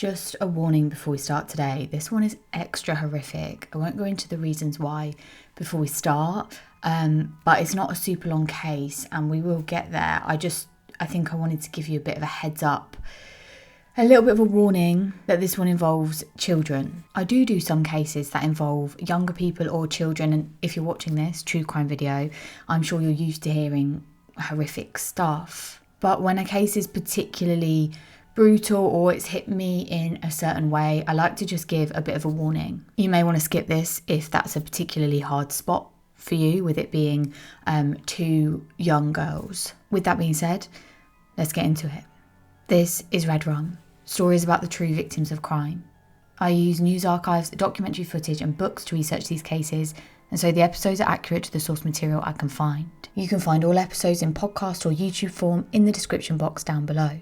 Just a warning before we start today. This one is extra horrific. I won't go into the reasons why before we start, but it's not a super long case and we will get there. I think I wanted to give you a bit of a heads up, a little bit of a warning that this one involves children. I do some cases that involve younger people or children, and if you're watching this true crime video, I'm sure you're used to hearing horrific stuff. But when a case is particularly brutal or it's hit me in a certain way, I like to just give a bit of a warning. You may want to skip this if that's a particularly hard spot for you, with it being two young girls. With that being said, let's get into it. This is Red Rum, stories about the true victims of crime. I use news archives, documentary footage and books to research these cases, and so the episodes are accurate to the source material I can find. You can find all episodes in podcast or YouTube form in the description box down below.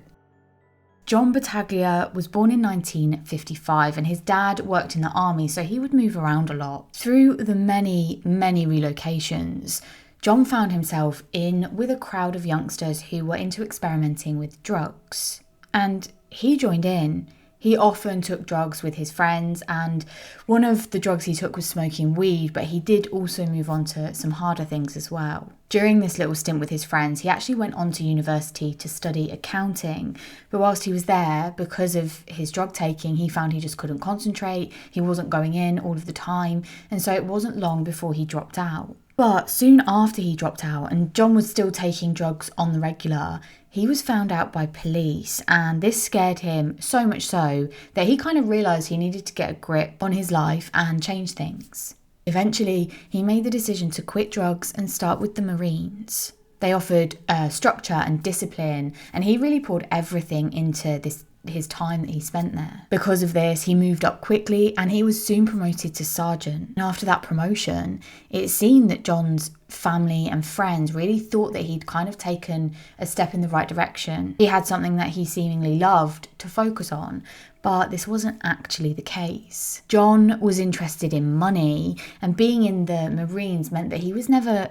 John Battaglia was born in 1955 and his dad worked in the army, so he would move around a lot. Through the many relocations, John found himself in with a crowd of youngsters who were into experimenting with drugs. And he joined in. He often took drugs with his friends, and one of the drugs he took was smoking weed, but he did also move on to some harder things as well. During this little stint with his friends, he actually went on to university to study accounting, but whilst he was there, because of his drug taking, he found he just couldn't concentrate, he wasn't going in all of the time, and so it wasn't long before he dropped out. But soon after he dropped out, and John was still taking drugs on the regular, he was found out by police, and this scared him so much so that he kind of realised he needed to get a grip on his life and change things. Eventually, he made the decision to quit drugs and start with the Marines. They offered structure and discipline, and he really poured everything into his time that he spent there. Because of this, he moved up quickly and he was soon promoted to sergeant. And after that promotion, it seemed that John's family and friends really thought that he'd kind of taken a step in the right direction. He had something that he seemingly loved to focus on, but this wasn't actually the case. John was interested in money, and being in the Marines meant that it was never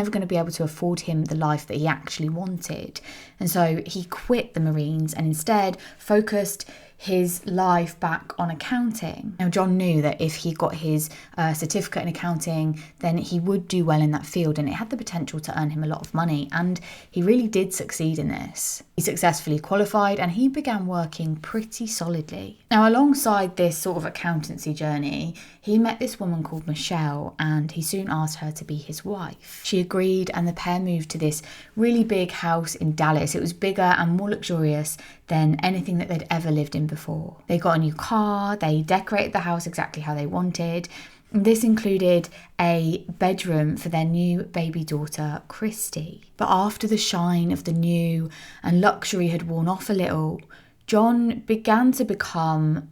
going to be able to afford him the life that he actually wanted. And so he quit the Marines and instead focused his life back on accounting. Now, John knew that if he got his certificate in accounting, then he would do well in that field, and it had the potential to earn him a lot of money, and he really did succeed in this. He successfully qualified and he began working pretty solidly. Now, alongside this sort of accountancy journey, he met this woman called Michelle, and he soon asked her to be his wife. She agreed, and the pair moved to this really big house in Dallas. It was bigger and more luxurious than anything that they'd ever lived in before. They got a new car, they decorated the house exactly how they wanted. This included a bedroom for their new baby daughter, Christy. But after the shine of the new and luxury had worn off a little, John began to become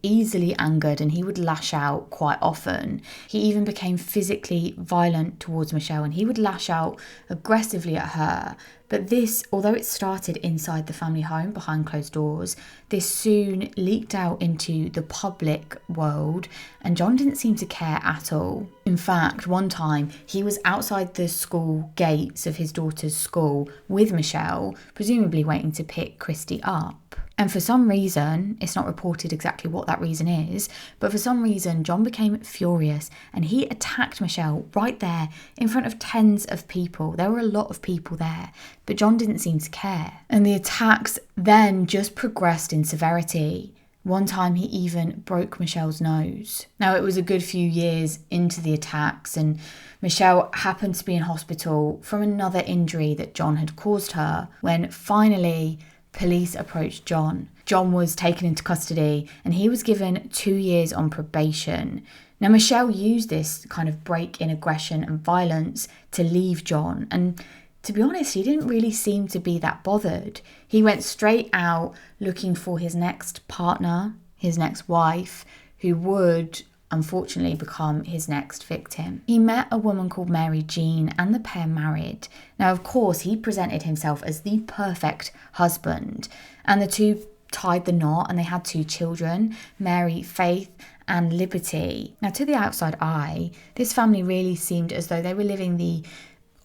easily angered, and he would lash out quite often. He even became physically violent towards Michelle, and he would lash out aggressively at her. But this, although it started inside the family home behind closed doors, this soon leaked out into the public world, and John didn't seem to care at all. In fact, one time he was outside the school gates of his daughter's school with Michelle, presumably waiting to pick Christy up. And for some reason, it's not reported exactly what that reason is, but for some reason, John became furious and he attacked Michelle right there in front of tens of people. There were a lot of people there, but John didn't seem to care. And the attacks then just progressed in severity. One time he even broke Michelle's nose. Now, it was a good few years into the attacks, and Michelle happened to be in hospital from another injury that John had caused her when finally police approached John. John was taken into custody and he was given 2 years on probation. Now, Michelle used this kind of break in aggression and violence to leave John, and to be honest, he didn't really seem to be that bothered. He went straight out looking for his next partner, his next wife, who would unfortunately become his next victim. He met a woman called Mary Jean and the pair married. Now, of course, he presented himself as the perfect husband, and the two tied the knot and they had 2 children, Mary, Faith, and Liberty. Now, to the outside eye, this family really seemed as though they were living the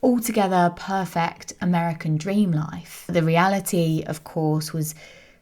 altogether perfect American dream life. The reality, of course, was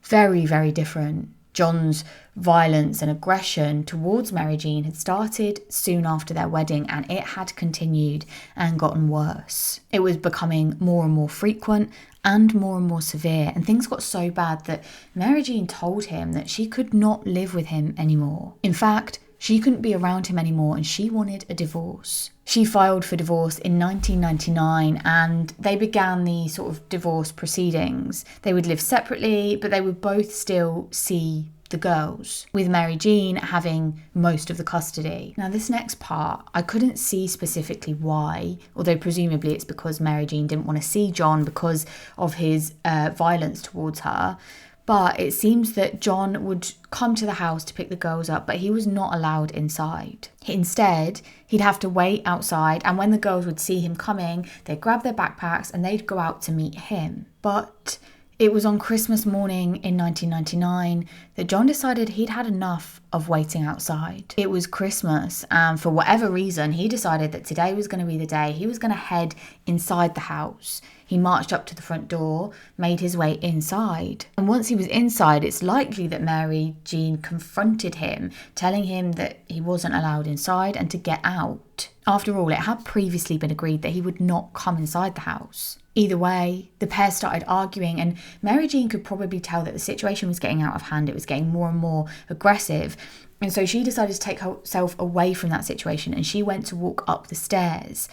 very, very different. John's violence and aggression towards Mary Jean had started soon after their wedding, and it had continued and gotten worse. It was becoming more and more frequent and more severe, and things got so bad that Mary Jean told him that she could not live with him anymore. In fact, she couldn't be around him anymore and she wanted a divorce. She filed for divorce in 1999 and they began the sort of divorce proceedings. They would live separately, but they would both still see the girls, with Mary Jean having most of the custody. Now, this next part, I couldn't see specifically why, although presumably it's because Mary Jean didn't want to see John because of his violence towards her. But it seems that John would come to the house to pick the girls up, but he was not allowed inside. Instead, he'd have to wait outside, and when the girls would see him coming, they'd grab their backpacks and they'd go out to meet him. But it was on Christmas morning in 1999 that John decided he'd had enough of waiting outside. It was Christmas, and for whatever reason, he decided that today was going to be the day. He was going to head inside the house. He marched up to the front door, made his way inside. And once he was inside, it's likely that Mary Jean confronted him, telling him that he wasn't allowed inside and to get out. After all, it had previously been agreed that he would not come inside the house. Either way, the pair started arguing, and Mary Jean could probably tell that the situation was getting out of hand. It was getting more and more aggressive. And so she decided to take herself away from that situation, and she went to walk up the stairs.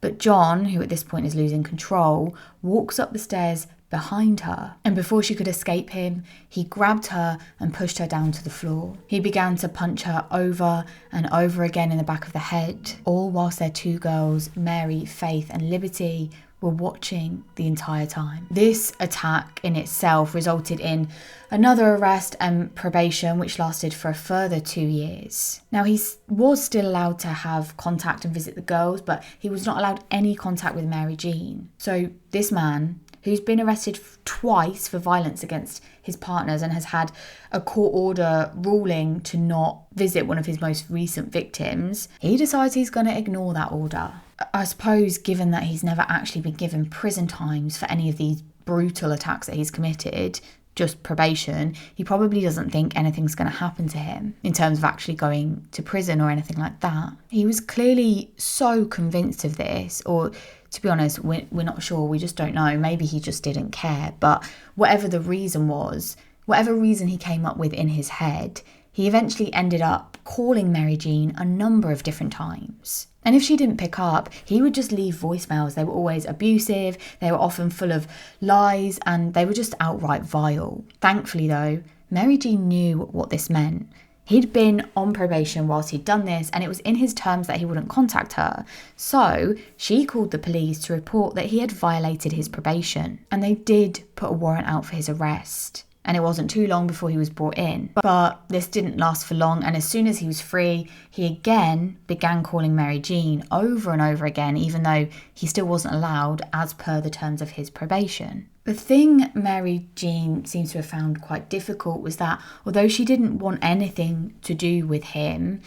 But John, who at this point is losing control, walks up the stairs behind her. And before she could escape him, he grabbed her and pushed her down to the floor. He began to punch her over and over again in the back of the head, all whilst their two girls, Mary, Faith and Liberty, were watching the entire time. This attack in itself resulted in another arrest and probation, which lasted for a further 2 years. Now, he was still allowed to have contact and visit the girls, but he was not allowed any contact with Mary Jean. So this man, who's been arrested twice for violence against his partners and has had a court order ruling to not visit one of his most recent victims, he decides he's going to ignore that order. I suppose given that he's never actually been given prison times for any of these brutal attacks that he's committed, just probation, he probably doesn't think anything's going to happen to him in terms of actually going to prison or anything like that. He was clearly so convinced of this, or to be honest, we're not sure, we just don't know. Maybe he just didn't care, but whatever the reason was, whatever reason he came up with in his head, he eventually ended up calling Mary Jean a number of different times. And if she didn't pick up, he would just leave voicemails. They were always abusive, they were often full of lies, and they were just outright vile. Thankfully though, Mary Jean knew what this meant. He'd been on probation whilst he'd done this, and it was in his terms that he wouldn't contact her. So she called the police to report that he had violated his probation, and they did put a warrant out for his arrest. And it wasn't too long before he was brought in. But this didn't last for long, and as soon as he was free, he again began calling Mary Jean over and over again, even though he still wasn't allowed as per the terms of his probation. The thing Mary Jean seems to have found quite difficult was that although she didn't want anything to do with him,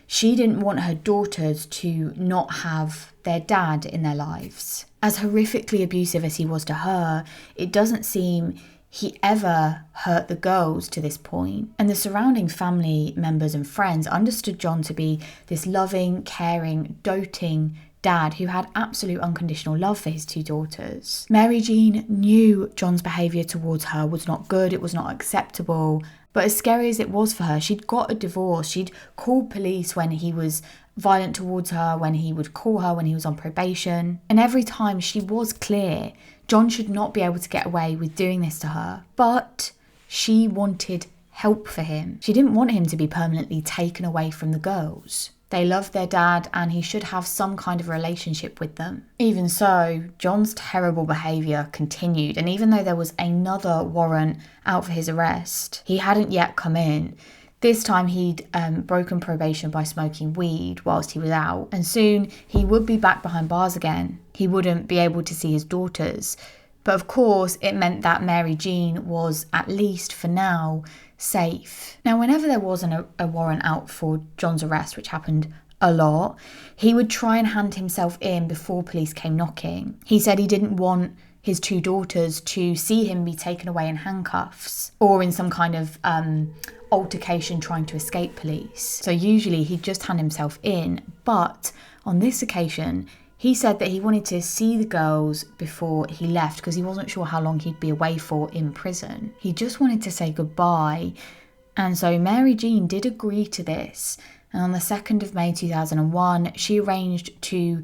she didn't want her daughters to not have their dad in their lives. As horrifically abusive as he was to her, it doesn't seem he ever hurt the girls to this point. And the surrounding family members and friends understood John to be this loving, caring, doting dad who had absolute unconditional love for his two daughters. Mary Jean knew John's behaviour towards her was not good, it was not acceptable. But as scary as it was for her, she'd got a divorce. She'd called police when he was violent towards her, when he would call her when he was on probation. And every time she was clear John should not be able to get away with doing this to her. But she wanted help for him. She didn't want him to be permanently taken away from the girls. They loved their dad and he should have some kind of relationship with them. Even so, John's terrible behaviour continued, and even though there was another warrant out for his arrest, he hadn't yet come in. This time he'd broken probation by smoking weed whilst he was out, and soon he would be back behind bars again. He wouldn't be able to see his daughters. But of course, it meant that Mary Jean was, at least for now, safe. Now, whenever there wasn't a warrant out for John's arrest, which happened a lot, he would try and hand himself in before police came knocking. He said he didn't want his 2 daughters to see him be taken away in handcuffs or in some kind of altercation trying to escape police. So usually he'd just hand himself in, but on this occasion he said that he wanted to see the girls before he left because he wasn't sure how long he'd be away for in prison. He just wanted to say goodbye, and so Mary Jean did agree to this. And on the 2nd of May 2001, she arranged to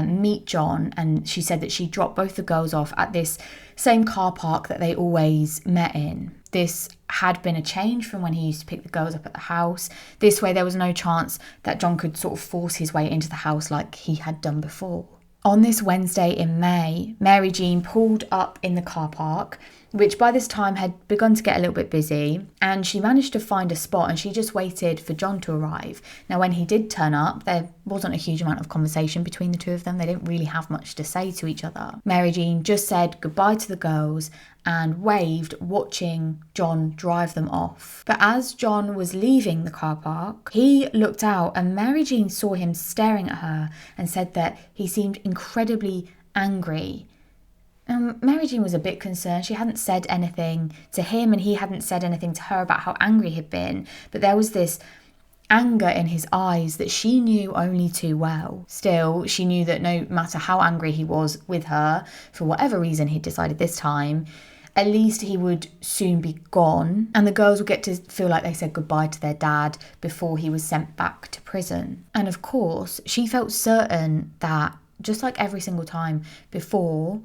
meet John, and she said that she dropped both the girls off at this same car park that they always met in. This had been a change from when he used to pick the girls up at the house. This way there was no chance that John could sort of force his way into the house like he had done before. On this Wednesday in May, Mary Jean pulled up in the car park, which by this time had begun to get a little bit busy, and she managed to find a spot and she just waited for John to arrive. Now, when he did turn up, there wasn't a huge amount of conversation between the two of them. They didn't really have much to say to each other. Mary Jean just said goodbye to the girls and waved, watching John drive them off. But as John was leaving the car park, he looked out and Mary Jean saw him staring at her and said that he seemed incredibly angry. Mary Jean was a bit concerned. She hadn't said anything to him and he hadn't said anything to her about how angry he'd been. But there was this anger in his eyes that she knew only too well. Still, she knew that no matter how angry he was with her, for whatever reason he'd decided this time, at least he would soon be gone and the girls would get to feel like they said goodbye to their dad before he was sent back to prison. And of course, she felt certain that, just like every single time before,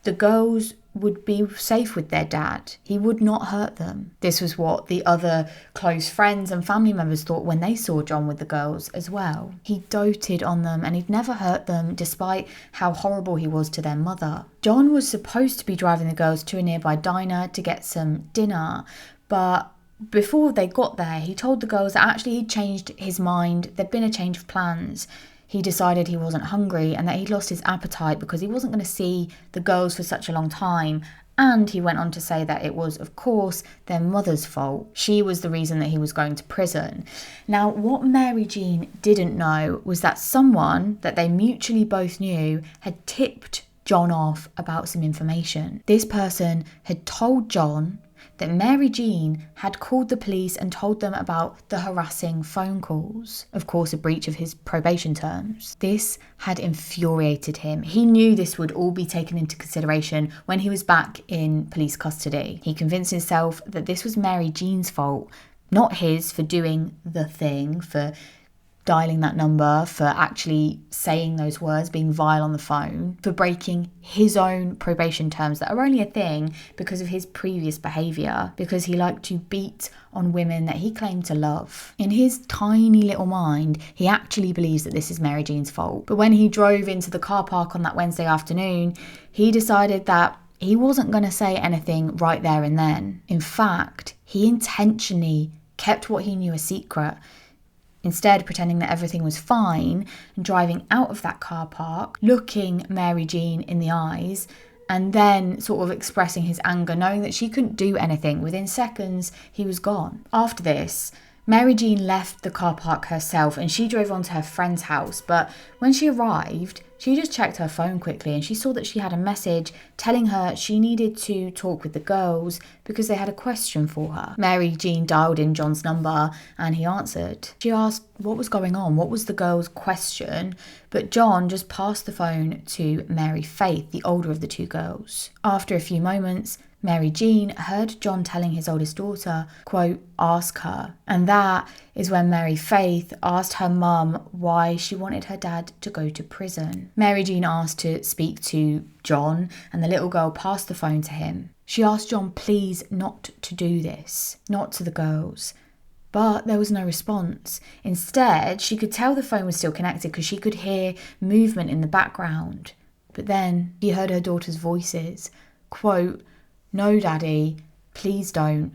the girls would be safe with their dad. He would not hurt them. This was what the other close friends and family members thought when they saw John with the girls as well. He doted on them and he'd never hurt them despite how horrible he was to their mother. John was supposed to be driving the girls to a nearby diner to get some dinner, but before they got there, he told the girls that actually he'd changed his mind. There'd been a change of plans. He decided he wasn't hungry and that he'd lost his appetite because he wasn't going to see the girls for such a long time. And he went on to say that it was, of course, their mother's fault. She was the reason that he was going to prison. Now, what Mary Jean didn't know was that someone that they mutually both knew had tipped John off about some information. This person had told John that Mary Jean had called the police and told them about the harassing phone calls. Of course, a breach of his probation terms. This had infuriated him. He knew this would all be taken into consideration when he was back in police custody. He convinced himself that this was Mary Jean's fault, not his, for doing the thing, for dialing that number, for actually saying those words, being vile on the phone, for breaking his own probation terms that are only a thing because of his previous behaviour, because he liked to beat on women that he claimed to love. In his tiny little mind, he actually believes that this is Mary Jean's fault. But when he drove into the car park on that Wednesday afternoon, he decided that he wasn't going to say anything right there and then. In fact, he intentionally kept what he knew a secret, instead pretending that everything was fine and driving out of that car park, looking Mary Jean in the eyes and then sort of expressing his anger, knowing that she couldn't do anything. Within seconds, he was gone. After this, Mary Jean left the car park herself and she drove on to her friend's house. But when she arrived, she just checked her phone quickly and she saw that she had a message telling her she needed to talk with the girls because they had a question for her. Mary Jean dialed in John's number and he answered. She asked what was going on, what was the girls' question, but John just passed the phone to Mary Faith, the older of the two girls. After a few moments, Mary Jean heard John telling his oldest daughter, quote, ask her. And that is when Mary Faith asked her mum why she wanted her dad to go to prison. Mary Jean asked to speak to John and the little girl passed the phone to him. She asked John please not to do this, not to the girls. But there was no response. Instead, she could tell the phone was still connected because she could hear movement in the background. But then she heard her daughter's voices, quote, no, Daddy, please don't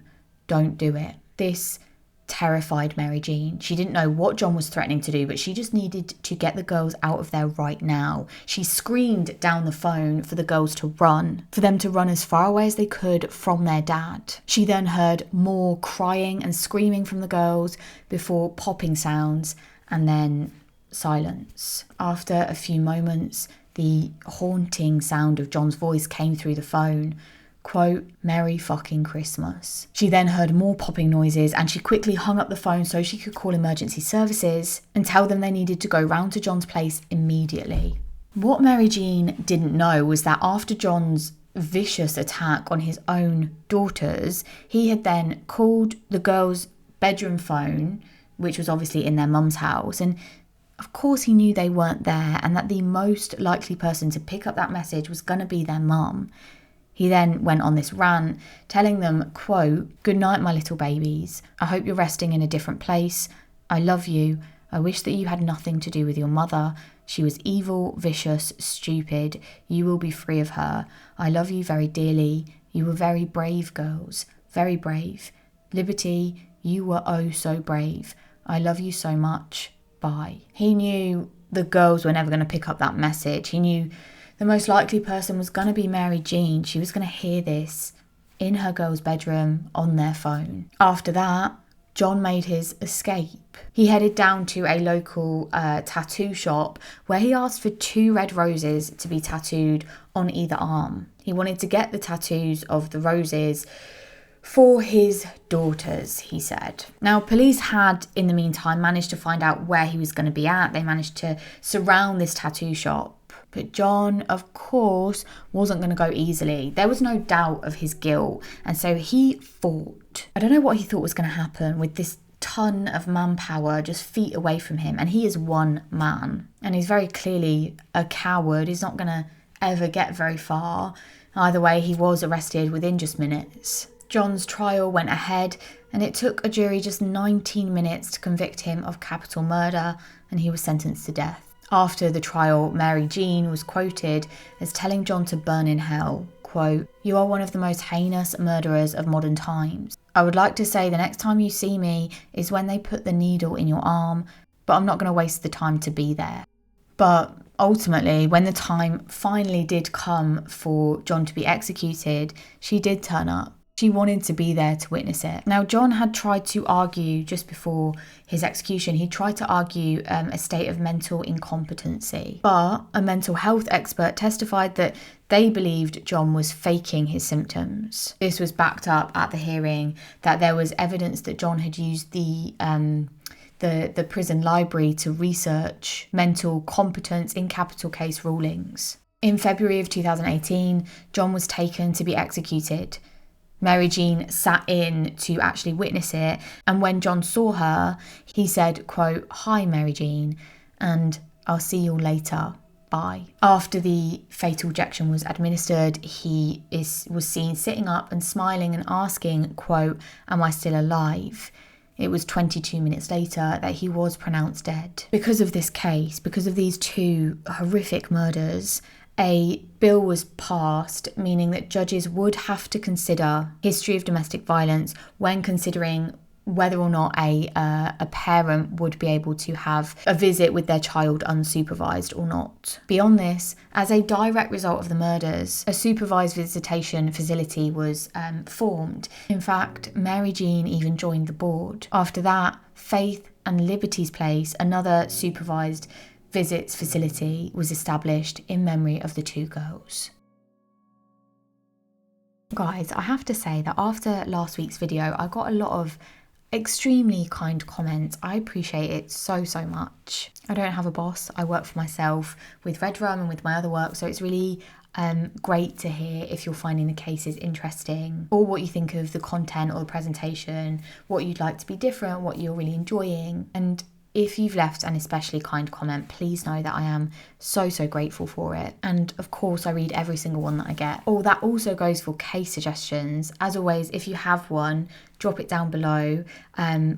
do it. This terrified Mary Jean. She didn't know what John was threatening to do, but she just needed to get the girls out of there right now. She screamed down the phone for the girls to run, for them to run as far away as they could from their dad. She then heard more crying and screaming from the girls before popping sounds and then silence. After a few moments, the haunting sound of John's voice came through the phone. Quote, "Merry fucking Christmas." She then heard more popping noises and she quickly hung up the phone so she could call emergency services and tell them they needed to go round to John's place immediately. What Mary Jean didn't know was that after John's vicious attack on his own daughters, he had then called the girls' bedroom phone, which was obviously in their mum's house, and of course he knew they weren't there and that the most likely person to pick up that message was going to be their mum. He then went on this rant, telling them, quote, "Good night, my little babies. I hope you're resting in a different place. I love you. I wish that you had nothing to do with your mother. She was evil, vicious, stupid. You will be free of her. I love you very dearly. You were very brave, girls. Very brave. Liberty, you were oh so brave. I love you so much. Bye." He knew the girls were never going to pick up that message. He knew the most likely person was going to be Mary Jean. She was going to hear this in her girl's bedroom on their phone. After that, John made his escape. He headed down to a local tattoo shop where he asked for 2 red roses to be tattooed on either arm. He wanted to get the tattoos of the roses for his daughters, he said. Now, police had, in the meantime, managed to find out where he was going to be at. They managed to surround this tattoo shop. But John, of course, wasn't going to go easily. There was no doubt of his guilt, and so he fought. I don't know what he thought was going to happen with this ton of manpower just feet away from him, and he is one man. And he's very clearly a coward. He's not going to ever get very far. Either way, he was arrested within just minutes. John's trial went ahead, and it took a jury just 19 minutes to convict him of capital murder, and he was sentenced to death. After the trial, Mary Jean was quoted as telling John to burn in hell, quote, "You are one of the most heinous murderers of modern times. I would like to say the next time you see me is when they put the needle in your arm, but I'm not going to waste the time to be there." But ultimately, when the time finally did come for John to be executed, she did turn up. She wanted to be there to witness it. Now, John had tried to argue just before his execution, he tried to argue a state of mental incompetency. But a mental health expert testified that they believed John was faking his symptoms. This was backed up at the hearing that there was evidence that John had used the prison library to research mental competence in capital case rulings. In February of 2018, John was taken to be executed. Mary Jean sat in to actually witness it, and when John saw her, he said, quote, "Hi, Mary Jean, and I'll see you later. Bye." After the fatal injection was administered, he was seen sitting up and smiling and asking, quote, "Am I still alive?" It was 22 minutes later that he was pronounced dead. Because of this case, because of these 2 horrific murders, a bill was passed, meaning that judges would have to consider history of domestic violence when considering whether or not a parent would be able to have a visit with their child unsupervised or not. Beyond this, as a direct result of the murders, a supervised visitation facility was formed. In fact, Mary Jean even joined the board. After that, Faith and Liberty's Place, another supervised visits facility, was established in memory of the 2 girls. Guys, I have to say that after last week's video, I got a lot of extremely kind comments. I appreciate it so much. I don't have a boss. I work for myself with Redrum and with my other work, so it's really great to hear if you're finding the cases interesting, or what you think of the content or the presentation, what you'd like to be different, what you're really enjoying. And if you've left an especially kind comment, please know that I am so grateful for it. And of course, I read every single one that I get. Oh, that also goes for case suggestions. As always, if you have one, drop it down below,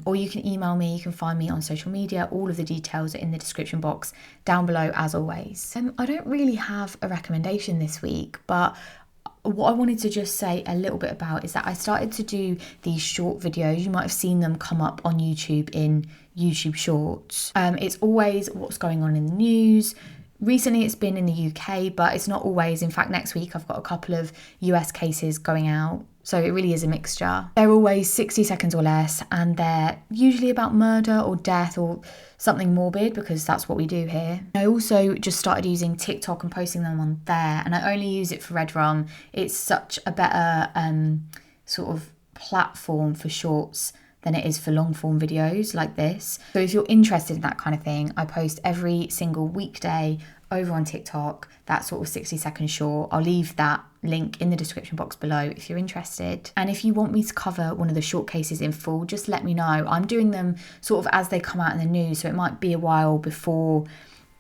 or you can email me. You can find me on social media. All of the details are in the description box down below, as always. I don't really have a recommendation this week, but what I wanted to just say a little bit about is that I started to do these short videos. You might have seen them come up on YouTube in YouTube Shorts. It's always what's going on in the news, Recently it's been in the UK, but it's not always. In fact, next week I've got a couple of US cases going out. So it really is a mixture. They're always 60 seconds or less, and they're usually about murder or death or something morbid, because that's what we do here. I also just started using TikTok and posting them on there, and I only use it for Red Rum. It's such a better sort of platform for shorts than it is for long form videos like this. So if you're interested in that kind of thing, I post every single weekday over on TikTok, that sort of 60-second short. I'll leave that link in the description box below if you're interested. And if you want me to cover one of the short cases in full, just let me know. I'm doing them sort of as they come out in the news, so it might be a while before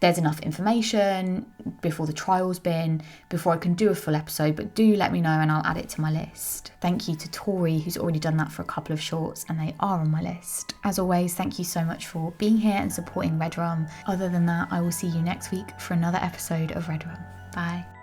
there's enough information, before the trial's been, before I can do a full episode, but do let me know and I'll add it to my list. Thank you to Tori, who's already done that for a couple of shorts, and they are on my list. As always, thank you so much for being here and supporting Red Rum. Other than that, I will see you next week for another episode of Red Rum. Bye.